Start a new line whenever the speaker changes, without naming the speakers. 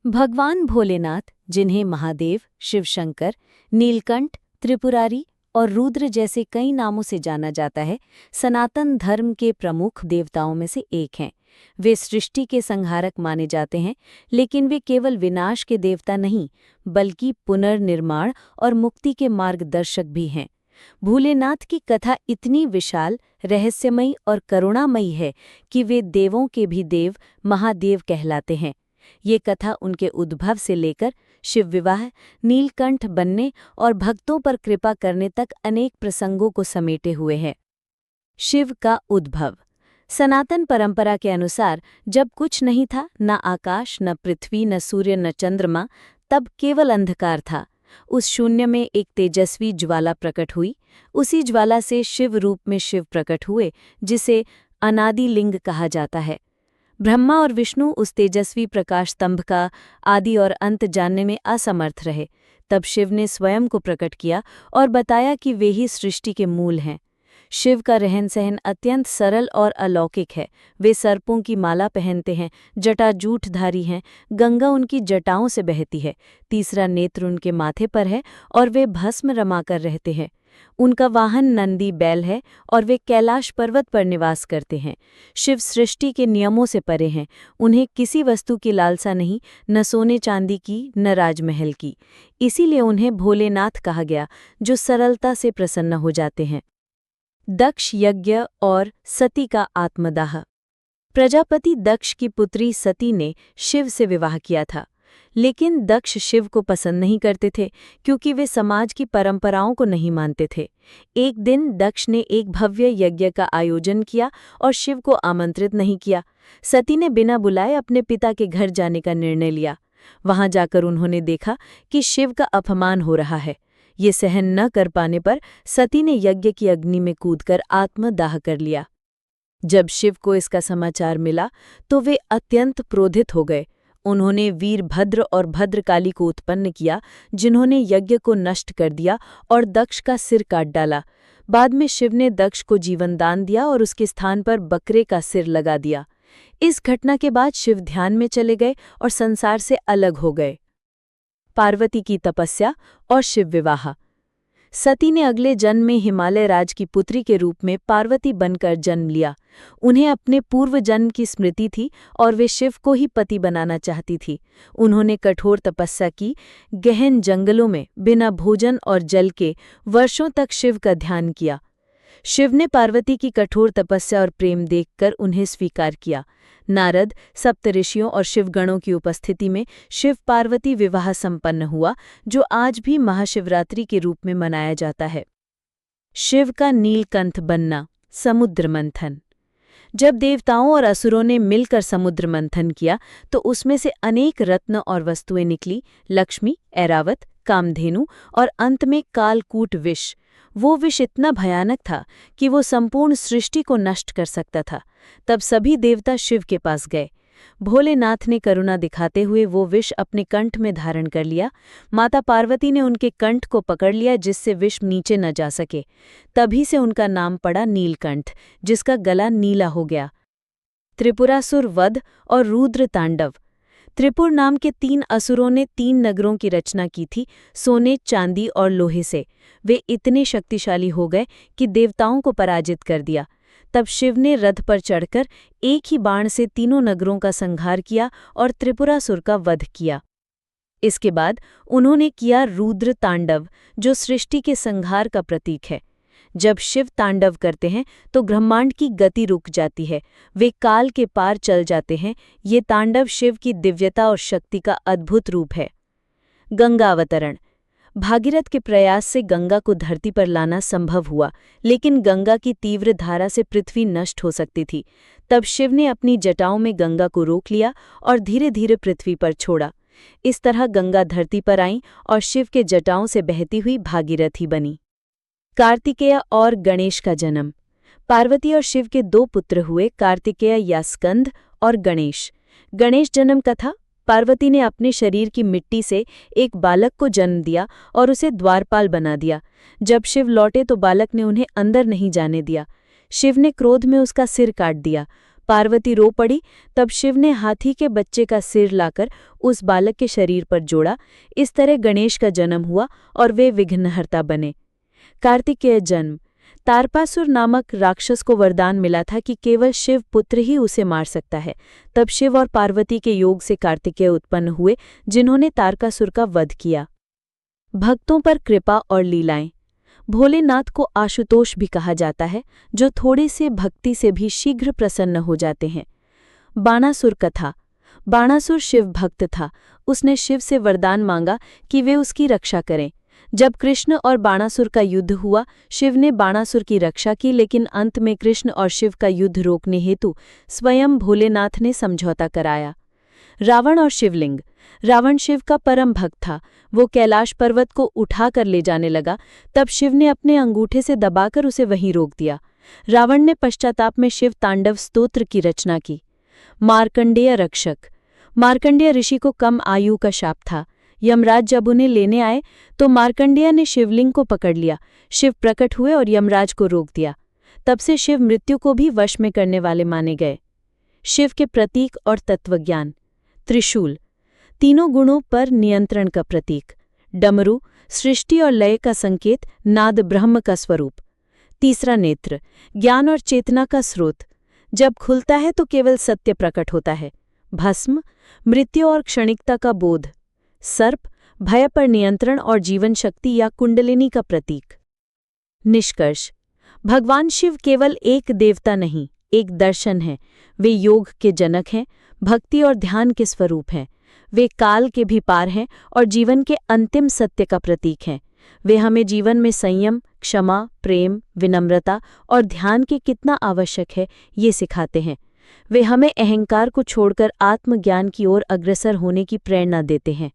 भगवान भोलेनाथ, जिन्हें महादेव, शिवशंकर, नीलकंठ, त्रिपुरारी और रुद्र जैसे कई नामों से जाना जाता है, सनातन धर्म के प्रमुख देवताओं में से एक हैं। वे सृष्टि के संहारक माने जाते हैं, लेकिन वे केवल विनाश के देवता नहीं, बल्कि पुनर्निर्माण और मुक्ति के मार्गदर्शक भी हैं। भोलेनाथ की कथा इतनी विशाल, रहस्यमयी और करुणामयी है कि वे देवों के भी देव महादेव कहलाते हैं। ये कथा उनके उद्भव से लेकर शिव विवाह, नीलकंठ बनने और भक्तों पर कृपा करने तक अनेक प्रसंगों को समेटे हुए है। शिव का उद्भव। सनातन परंपरा के अनुसार जब कुछ नहीं था, न आकाश, न पृथ्वी, न सूर्य, न चंद्रमा, तब केवल अंधकार था। उस शून्य में एक तेजस्वी ज्वाला प्रकट हुई। उसी ज्वाला से शिव रूप में शिव प्रकट हुए, जिसे अनादि लिंग कहा जाता है। ब्रह्मा और विष्णु उस तेजस्वी प्रकाश स्तंभ का आदि और अंत जानने में असमर्थ रहे। तब शिव ने स्वयं को प्रकट किया और बताया कि वे ही सृष्टि के मूल हैं। शिव का रहन सहन अत्यंत सरल और अलौकिक है। वे सर्पों की माला पहनते हैं, जटाजूटधारी हैं, गंगा उनकी जटाओं से बहती है, तीसरा नेत्र उनके माथे पर है और वे भस्म रमाकर रहते हैं। उनका वाहन नंदी बैल है और वे कैलाश पर्वत पर निवास करते हैं। शिव सृष्टि के नियमों से परे हैं। उन्हें किसी वस्तु की लालसा नहीं, न सोने चांदी की, न राजमहल की। इसीलिए उन्हें भोलेनाथ कहा गया, जो सरलता से प्रसन्न हो जाते हैं। दक्ष यज्ञ और सती का आत्मदाह। प्रजापति दक्ष की पुत्री सती ने शिव से विवाह किया था, लेकिन दक्ष शिव को पसंद नहीं करते थे, क्योंकि वे समाज की परंपराओं को नहीं मानते थे। एक दिन दक्ष ने एक भव्य यज्ञ का आयोजन किया और शिव को आमंत्रित नहीं किया। सती ने बिना बुलाए अपने पिता के घर जाने का निर्णय लिया। वहां जाकर उन्होंने देखा कि शिव का अपमान हो रहा है। ये सहन न कर पाने पर सती ने यज्ञ की अग्नि में कूदकर आत्मदाह कर लिया। जब शिव को इसका समाचार मिला तो वे अत्यंत क्रोधित हो गए। उन्होंने वीरभद्र और भद्रकाली को उत्पन्न किया, जिन्होंने यज्ञ को नष्ट कर दिया और दक्ष का सिर काट डाला। बाद में शिव ने दक्ष को जीवन दान दिया और उसके स्थान पर बकरे का सिर लगा दिया। इस घटना के बाद शिव ध्यान में चले गए और संसार से अलग हो गए। पार्वती की तपस्या और शिव विवाह। सती ने अगले जन्म में हिमालय राज की पुत्री के रूप में पार्वती बनकर जन्म लिया। उन्हें अपने पूर्व जन्म की स्मृति थी और वे शिव को ही पति बनाना चाहती थी। उन्होंने कठोर तपस्या की, गहन जंगलों में बिना भोजन और जल के वर्षों तक शिव का ध्यान किया। शिव ने पार्वती की कठोर तपस्या और प्रेम देखकर उन्हें स्वीकार किया। नारद, सप्तऋषियों और शिवगणों की उपस्थिति में शिव पार्वती विवाह संपन्न हुआ, जो आज भी महाशिवरात्रि के रूप में मनाया जाता है। शिव का नीलकंठ बनना। समुद्र मंथन। जब देवताओं और असुरों ने मिलकर समुद्र मंथन किया तो उसमें से अनेक रत्न और वस्तुएं निकली। लक्ष्मी, ऐरावत, कामधेनु और अंत में कालकूट विष। वो विष इतना भयानक था कि वो संपूर्ण सृष्टि को नष्ट कर सकता था। तब सभी देवता शिव के पास गए। भोलेनाथ ने करुणा दिखाते हुए वो विष अपने कंठ में धारण कर लिया। माता पार्वती ने उनके कंठ को पकड़ लिया, जिससे विष नीचे न जा सके। तभी से उनका नाम पड़ा नीलकंठ, जिसका गला नीला हो गया। त्रिपुरासुर वध और रुद्र तांडव। त्रिपुर नाम के 3 असुरों ने 3 नगरों की रचना की थी, सोने, चांदी और लोहे से। वे इतने शक्तिशाली हो गए कि देवताओं को पराजित कर दिया। तब शिव ने रथ पर चढ़कर एक ही बाण से तीनों नगरों का संहार किया और त्रिपुरासुर का वध किया। इसके बाद उन्होंने किया रुद्र तांडव, जो सृष्टि के संहार का प्रतीक है। जब शिव तांडव करते हैं तो ब्रह्मांड की गति रुक जाती है, वे काल के पार चल जाते हैं। ये तांडव शिव की दिव्यता और शक्ति का अद्भुत रूप है। गंगा अवतरण। भागीरथ के प्रयास से गंगा को धरती पर लाना संभव हुआ, लेकिन गंगा की तीव्र धारा से पृथ्वी नष्ट हो सकती थी। तब शिव ने अपनी जटाओं में गंगा को रोक लिया और धीरे धीरे पृथ्वी पर छोड़ा। इस तरह गंगा धरती पर आई और शिव के जटाओं से बहती हुई भागीरथी बनी। कार्तिकेय और गणेश का जन्म। पार्वती और शिव के 2 पुत्र हुए, कार्तिकेय या स्कंद और गणेश। गणेश जन्म कथा। पार्वती ने अपने शरीर की मिट्टी से एक बालक को जन्म दिया और उसे द्वारपाल बना दिया। जब शिव लौटे तो बालक ने उन्हें अंदर नहीं जाने दिया। शिव ने क्रोध में उसका सिर काट दिया। पार्वती रो पड़ी। तब शिव ने हाथी के बच्चे का सिर लाकर उस बालक के शरीर पर जोड़ा। इस तरह गणेश का जन्म हुआ और वे विघ्नहर्ता बने। कार्तिकेय जन्म। तारकासुर नामक राक्षस को वरदान मिला था कि केवल शिव पुत्र ही उसे मार सकता है। तब शिव और पार्वती के योग से कार्तिकेय उत्पन्न हुए, जिन्होंने तारकासुर का वध किया। भक्तों पर कृपा और लीलाएं। भोलेनाथ को आशुतोष भी कहा जाता है, जो थोड़े से भक्ति से भी शीघ्र प्रसन्न हो जाते हैं। बाणासुर कथा। बाणासुर शिव भक्त था। उसने शिव से वरदान मांगा कि वे उसकी रक्षा करें। जब कृष्ण और बाणासुर का युद्ध हुआ, शिव ने बाणासुर की रक्षा की, लेकिन अंत में कृष्ण और शिव का युद्ध रोकने हेतु स्वयं भोलेनाथ ने समझौता कराया। रावण और शिवलिंग। रावण शिव का परम भक्त था। वो कैलाश पर्वत को उठाकर ले जाने लगा। तब शिव ने अपने अंगूठे से दबाकर उसे वहीं रोक दिया। रावण ने पश्चाताप में शिव तांडव स्तोत्र की रचना की। मार्कंडेय रक्षक। मार्कंडेय ऋषि को कम आयु का शाप था। यमराज जब उन्हें लेने आए तो मार्कंडेय ने शिवलिंग को पकड़ लिया। शिव प्रकट हुए और यमराज को रोक दिया। तब से शिव मृत्यु को भी वश में करने वाले माने गए। शिव के प्रतीक और तत्वज्ञान। त्रिशूल, तीनों गुणों पर नियंत्रण का प्रतीक। डमरू, सृष्टि और लय का संकेत, नाद ब्रह्म का स्वरूप। तीसरा नेत्र, ज्ञान और चेतना का स्रोत। जब खुलता है तो केवल सत्य प्रकट होता है। भस्म, मृत्यु और क्षणिकता का बोध। सर्प, भय पर नियंत्रण और जीवन शक्ति या कुंडलिनी का प्रतीक। निष्कर्ष, भगवान शिव केवल एक देवता नहीं, एक दर्शन है। वे योग के जनक हैं, भक्ति और ध्यान के स्वरूप हैं। वे काल के भी पार हैं और जीवन के अंतिम सत्य का प्रतीक हैं। वे हमें जीवन में संयम, क्षमा, प्रेम, विनम्रता और ध्यान के कितना आवश्यक है, ये सिखाते हैं। वे हमें अहंकार को छोड़कर आत्मज्ञान की ओर अग्रसर होने की प्रेरणा देते हैं।